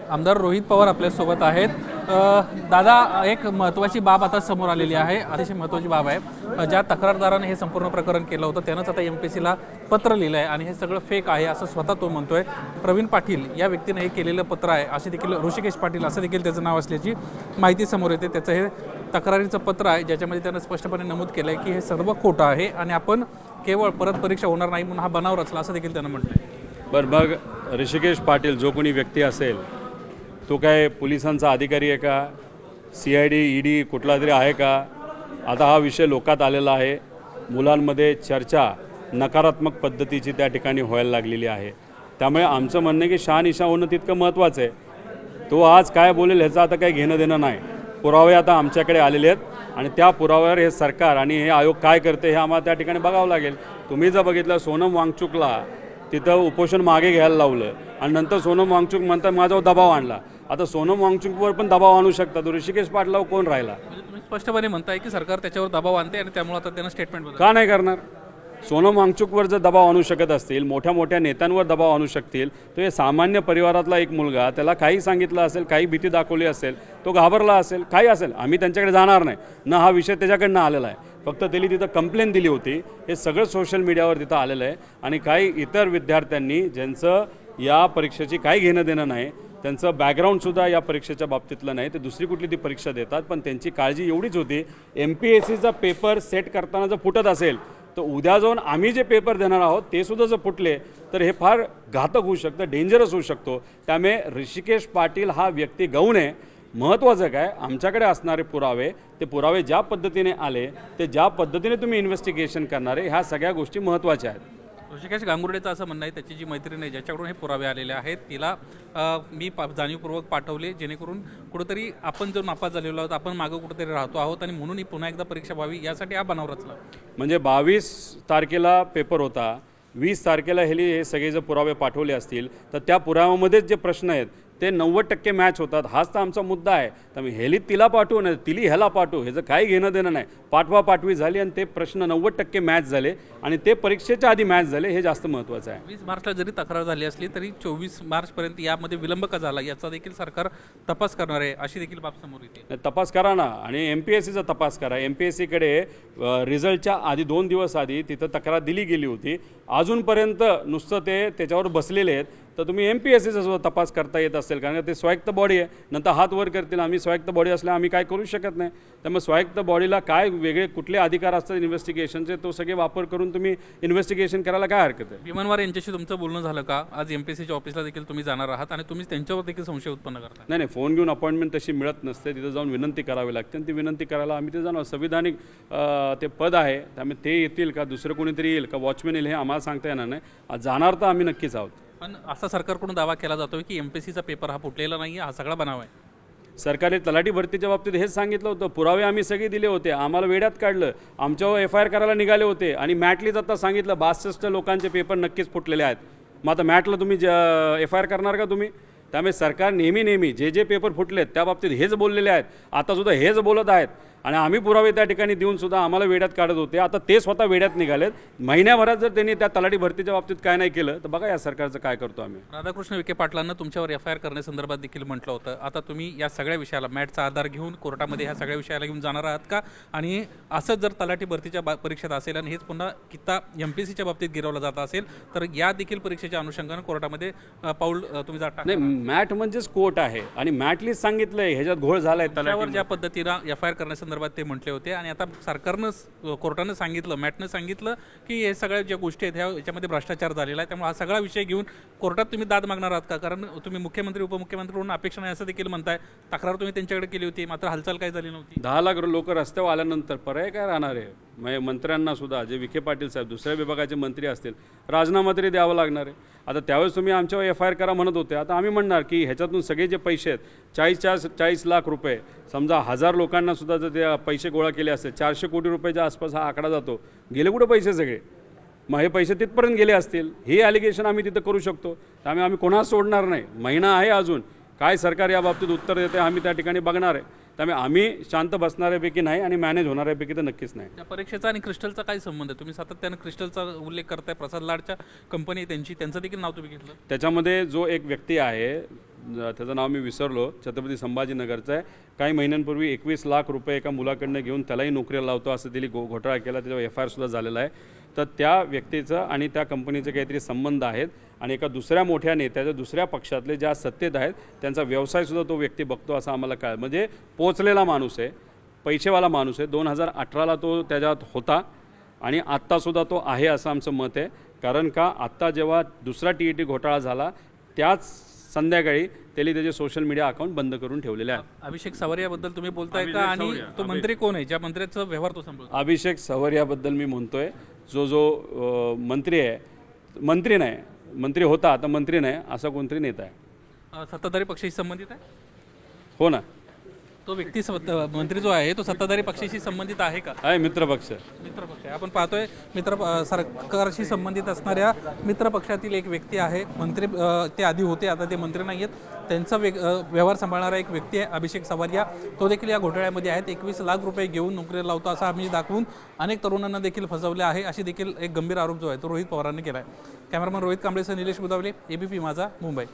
आमदार रोहित पवार आपल्यासोबत आहेत। दादा, एक महत्त्वाची बाब आता समोर आलेली आहे, अतिशय महत्त्वाची बाब आहे। ज्या तक्रारदाराने हे संपूर्ण प्रकरण केलं होतं त्यानंच आता MPSCला पत्र लिहिलं आहे आणि हे सगळं फेक आहे असं स्वतः तो म्हणतोय। प्रवीण पाटील या व्यक्तीने हे केलेलं पत्र आहे असे देखील, ऋषिकेश पाटील असं देखील त्याचं नाव असल्याची माहिती समोर येते। त्याचं हे तक्रारीचं पत्र आहे ज्याच्यामध्ये त्यानं स्पष्टपणे नमूद केलं आहे की हे सर्व खोटं आहे आणि आपण केवळ परत परीक्षा होणार नाही म्हणून हा बनाव रचला असं देखील त्यानं म्हटलं। बरं, मग ऋषिकेश पाटील जो कोणी व्यक्ती असेल तो काय पोलिसांचा अधिकारी आहे का, CID ED कुठला तरी आहे का? आता हा विषय लोकात आलेला आहे, मुलांमध्ये चर्चा नकारात्मक पद्धतीची त्या ठिकाणी व्हायला लागलेली आहे। त्यामुळे आमचं म्हणणं आहे की शहानिशा होणं तितकं महत्त्वाचं आहे। तो आज काय बोलेल ह्याचं आता काही घेणं देणं नाही। पुरावे आता आमच्याकडे आलेले आहेत आणि त्या पुराव्यावर हे सरकार आणि हे आयोग काय करते हे आम्हाला त्या ठिकाणी बघावं लागेल। तुम्ही जर बघितलं, सोनम वांगचुकला तिथं उपोषण मागे घ्यायला लावलं आणि नंतर सोनम वांगचुक म्हणतात माझ्यावर दबाव आणला। आता सोनम वांगचुकवर पण दबाव आणू शकतात, तो ऋषिकेश पाटलावर कोण राहिला? तुम्ही स्पष्टपणे म्हणताय की सरकार त्याच्यावर दबाव आणते आणि त्यामुळे आता त्यांना स्टेटमेंट का नाही करणार? सोनम वांगचुकवर जर दबाव आणू शकत असतील, मोठ्या मोठ्या नेत्यांवर दबाव आणू शकतील, तर हे सामान्य परिवारातला एक मुलगा, त्याला काही सांगितलं असेल, काही भीती दाखवली असेल, तो घाबरला असेल, काही असेल, आम्ही त्यांच्याकडे जाणार नाही ना, हा विषय त्याच्याकडनं आलेला आहे। फक्त त्यांनी तिथं कंप्लेंट दिली होती, हे सगळं सोशल मीडियावर तिथं आलेलं आहे। आणि काही इतर विद्यार्थ्यांनी ज्यांचं या परीक्षेची काही घेणं देणं नाही, त्यांचं बॅकग्राऊंडसुद्धा या परीक्षेच्या बाबतीतलं नाही, ते दुसरी कुठली ती परीक्षा देतात, पण त्यांची काळजी एवढीच होती MPSCचा पेपर सेट करताना जर फुटत असेल तर उद्या जाऊन आम्ही जे पेपर देणार आहोत ते सुद्धा जर फुटले तर हे फार घातक होऊ शकतं, डेंजरस होऊ शकतो। त्यामुळे ऋषिकेश पाटील हा व्यक्ती गौण आहे। महत्त्वाचं काय, आमच्याकडे असणारे पुरावे, ते पुरावे ज्या पद्धतीने आले, ते ज्या पद्धतीने तुम्ही इन्व्हेस्टिगेशन करणारे, ह्या सगळ्या गोष्टी महत्त्वाच्या आहेत। ऋषिकेश गांगुर्डेचं असं म्हणणं आहे, त्याची जी मैत्रीण आहे ज्याच्याकडून हे पुरावे आलेले आहेत तिला मी जाणीवपूर्वक पाठवले जेणेकरून कुठंतरी आपण जर नापास झालेलो आहोत, आपण मागं कुठंतरी राहतो आहोत आणि म्हणून ही पुन्हा एकदा परीक्षा व्हावी यासाठी हा बनाव रचला। म्हणजे 22 तारखेला पेपर होता, 20 तारखेला हे सगळे जर पुरावे पाठवले असतील तर त्या पुराव्यामध्येच जे प्रश्न आहेत ते 90% मॅच होतात। हाच तर आमचा मुद्दा आहे। त्यामुळे हेली तिला पाठवू नाही, तिली ह्याला पाठवू, ह्याचं काही घेणं देणं नाही। पाठवापाठवी झाली आणि ते प्रश्न 90% मॅच झाले आणि ते परीक्षेच्या आधी मॅच झाले, हे जास्त महत्त्वाचं आहे। 20 मार्चला जरी तक्रार झाली असली तरी 24 मार्चपर्यंत यामध्ये विलंब का झाला याचा देखील सरकार तपास करणार आहे अशी देखील बाब समोर येते। तपास करा ना, आणि MPSCचा तपास करा। MPSCकडे रिझल्टच्या आधी 2 दिवस आधी तिथं तक्रार दिली गेली होती, अजूनपर्यंत नुसतं ते त्याच्यावर बसलेले आहेत। तर तुम्ही MPSCचा सुद्धा तपास करता येत असेल, कारण ते स्वायत्त बॉडी आहे, नंतर हात वर करतील। आम्ही स्वायत्त बॉडी असल्या आम्ही काय करू शकत नाही। त्यामुळे स्वायत्त बॉडीला काय वेगळे कुठले अधिकार असतात इन्व्हेस्टिगेशनचे, तो सगळे वापर करून तुम्ही इन्व्हेस्टिगेशन करायला काय हरकत आहे? विमानवार यांच्याशी तुमचं बोलणं झालं का? आज MPSCच्या ऑफिसला देखील तुम्ही जाणार आहात आणि तुम्ही त्यांच्यावर देखील संशय उत्पन्न करता? नाही, फोन घेऊन अपॉइंटमेंट तशी मिळत नसते, तिथं जाऊन विनंती करावी लागते आणि ती विनंती करायला आम्ही ते जाणार। संविधानिक ते पद आहे, त्यामुळे ते येतील का दुसरं कोणीतरी येईल का वॉचमॅन येईल हे आम्हाला सांगता येणार नाही। आज जाणार तर आम्ही नक्कीच आहोत। पण असा सरकारकडून दावा केला जातोय की MPSCचा पेपर हा फुटलेला नाही, हा सगळा बनाव आहे। सरकारने तलाठी भरतीच्या बाबतीत हेच सांगितलं होतं, पुरावे आम्ही सगळे दिले होते, आम्हाला वेड्यात काढलं, आमच्यावर FIR करायला निघाले होते आणि मॅटलीच आता सांगितलं 62 लोकांचे पेपर नक्कीच फुटलेले आहेत। मग आता मॅटला तुम्ही FIR करणार का तुम्ही? त्यामुळे सरकार नेहमी जे पेपर फुटलेत त्या बाबतीत हेच बोललेले आहेत, आता सुद्धा हेच बोलत आहेत आणि आम्ही पुरावे त्या ठिकाणी देऊन सुद्धा आम्हाला वेड्यात काढत होते। आता ते स्वतः वेड्यात निघालेत। महिन्याभरात जर त्यांनी त्या तलाठी भरतीच्या बाबतीत काय नाही केलं तर बघा या सरकारचं काय करतो आम्ही। राधाकृष्ण विखे पाटलांना तुमच्यावर FIR करण्यासंदर्भात देखील म्हटलं होतं, आता तुम्ही या सगळ्या विषयाला मॅटचा आधार घेऊन कोर्टामध्ये ह्या सगळ्या विषयाला घेऊन जाणार आहात का? आणि असंच जर तलाठी भरतीच्या परीक्षेत असेल आणि हेच पुन्हा कित्ता MPSCच्या बाबतीत गिरवला जात असेल तर या देखील परीक्षेच्या अनुषंगाने कोर्टामध्ये पाऊल तुम्ही जाता? नाही, मॅट म्हणजेच कोर्ट आहे आणि मॅटलीच सांगितलंय ह्याच्यात घोळ झालाय। त्यावर ज्या पद्धतीनं FIR करण्यासंदर्भात ते म्हटले होते आणि आता सरकारनं कोर्टानं सांगितलं, मॅटनं सांगितलं की हे सगळ्या ज्या गोष्टी आहेत ह्याच्यामध्ये भ्रष्टाचार झालेला आहे, त्यामुळे हा सगळा विषय घेऊन कोर्टात तुम्ही दाद मागणार आहात का? कारण तुम्ही मुख्यमंत्री उपमुख्यमंत्री म्हणून अपेक्षा नाही असं देखील म्हणताय। तक्रार तुम्ही त्यांच्याकडे केली होती, मात्र हालचाल काय झाली नव्हती। 10 लाख लोक रस्त्यावर आल्यानंतर पर्याय काय राहणार आहे? म्हणजे मंत्र्यांना सुद्धा, जे विखे पाटील साहेब दुसऱ्या विभागाचे मंत्री असतील, राजीनामा तरी द्यावा लागणार आहे। आता त्यावेळेस तुम्ही आमच्यावर FIR करा म्हणत होते, आता आम्ही म्हणणार की ह्याच्यातून सगळे जे पैसे आहेत 40 लाख रुपये, समजा 1000 लोकांना सुद्धा जर ते पैसे गोळा केले असते, 400 कोटी रुपयाच्या आसपास हा आकडा जातो, गेले कुठे पैसे सगळे? मग हे पैसे तिथपर्यंत गेले असतील, हे ॲलिगेशन आम्ही तिथं करू शकतो। त्यामुळे आम्ही कोणाला सोडणार नाही। महिना आहे अजून, काय सरकार या बाबतीत उत्तर देते आम्ही त्या ठिकाणी बघणार आहे। त्यामुळे आम्ही शांत बसणाऱ्यापैकी नाही आणि मॅनेज होणाऱ्यापैकी तर नक्कीच नाही। त्या परीक्षेचा आणि क्रिस्टलचा काय संबंध आहे? तुम्ही सातत्यानं क्रिस्टलचा उल्लेख करताय, प्रसाद लाडच्या कंपनी त्यांचं देखील नाव तुम्ही घेतलं। त्याच्यामध्ये जो एक व्यक्ती आहे त्याचं नाव मी विसरलो, छत्रपती संभाजीनगरचं आहे. काही महिन्यांपूर्वी 21 लाख रुपये एका मुलाकडनं घेऊन त्यालाही नोकरीला लावतो असं त्यांनी घोटाळा केला, त्याच्यावर FIR सुद्धा झालेला आहे. तर त्या व्यक्तीचं आणि त्या कंपनीचे काहीतरी संबंध आहेत आणि एका दुसऱ्या मोठ्या नेत्याच्या दुसऱ्या पक्षातले ज्या सत्तेत आहेत त्यांचा व्यवसायसुद्धा तो व्यक्ती बघतो असं आम्हाला कळलं. म्हणजे पोचलेला माणूस आहे, पैसेवाला माणूस आहे. 2018ला तो त्याच्यात होता आणि आत्तासुद्धा तो आहे असं आमचं मत आहे. कारण का आत्ता जेव्हा दुसरा TET घोटाळा झाला त्याच संध्याकाळी त्यांनी त्याचे सोशल मीडिया अकाउंट बंद करून ठेवलेले आहे. अभिषेक सावरियाबद्दल तुम्ही बोलताय का? आणि तो मंत्री कोण आहे ज्या मंत्र्याचा व्यवहार तो सांभाळतो? अभिषेक सावरियाबद्दल मी म्हणतोय. जो मंत्री आहे, मंत्री नाही, मंत्री होता आता मंत्री नाही, असा कोणतरी नेता आहे. सत्ताधारी पक्षाशी संबंधित आहे? हो ना, तो व्यक्ती मंत्री जो आहे तो सत्ताधारी पक्षाशी संबंधित आहे का? आहे मित्रपक्ष. मित्रपक्ष आहे. आपण पाहतोय सरकारशी संबंधित असणाऱ्या मित्रपक्षातील एक व्यक्ती आहे. मंत्री ते आधी होते, आता ते मंत्री नाही आहेत. त्यांचा व्यवहार सांभाळणारा एक व्यक्ती आहे अभिषेक सावरिया. तो देखील या घोटाळ्यामध्ये आहेत. 21 लाख रुपये घेऊन नोकरीला लावतो असं आम्ही दाखवून अनेक तरुणांना देखील फसवले आहे, अशी देखील एक गंभीर आरोप जो आहे तो रोहित पवारांनी केला आहे. कॅमेरामन रोहित कांबळेसह निलेश बुदावले, ABP माझा, मुंबई.